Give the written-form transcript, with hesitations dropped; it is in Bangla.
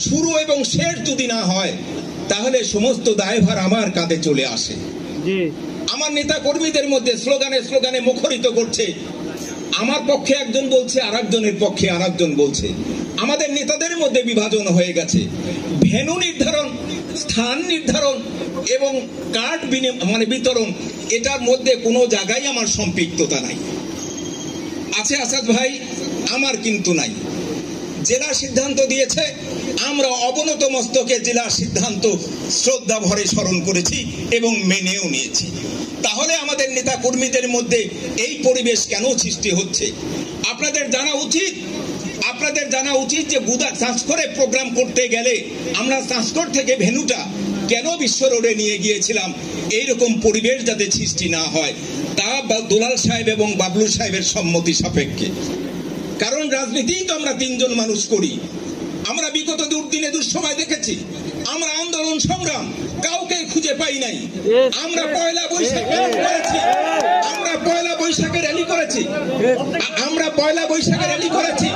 শুরু এবং শেষ যদি না হয় তাহলে সমস্ত দায়ভার আমার কাঁধে চলে আসে। আমার নেতা কর্মীদের মধ্যে স্লোগানে স্লোগানে মুখরিত করছে, আমার পক্ষে একজন বলছে, আরেকজনের পক্ষে আরেকজন বলছে। আমাদের নেতাদের মধ্যে বিভাজন হয়ে গেছে। ভেন্যু নির্ধারণ, স্থান নির্ধারণ এবং কার্ড বিতরণ, এটার মধ্যে কোনো জায়গায় আমার সম্পৃক্ততা নাই। আছে আসাদ ভাই, আমার কিন্তু নাই। জেলা সিদ্ধান্ত দিয়েছে, আমরা অবনত মস্তকে জেলা সিদ্ধান্ত শ্রদ্ধা ভরে স্মরণ করেছি এবং মেনেও নিয়েছি। তাহলে আমাদের নেতা কর্মীদের মধ্যে এই পরিবেশ কেন সৃষ্টি হচ্ছে? আপনাদের জানা উচিত যে সাংস্করে প্রোগ্রাম করতে গেলে আমরা সাংস্কর থেকে ভেন্যুটা কেন বিশ্ব রোডে নিয়ে গিয়েছিলাম, এইরকম পরিবেশ যাতে সৃষ্টি না হয়, তা দুলাল সাহেব এবং বাবলু সাহেবের সম্মতি সাপেক্ষে। কারণ রাজনীতিই তো আমরা তিনজন মানুষ করি। আমরা বিগত দুর্দিনে দুঃসময় দেখেছি, আমরা আন্দোলন সংগ্রাম কাউকে খুঁজে পাই নাই। আমরা পয়লা বৈশাখে করেছি, আমরা পয়লা বৈশাখে র্যালি করেছি, আমরা পয়লা বৈশাখে র্যালি করেছি।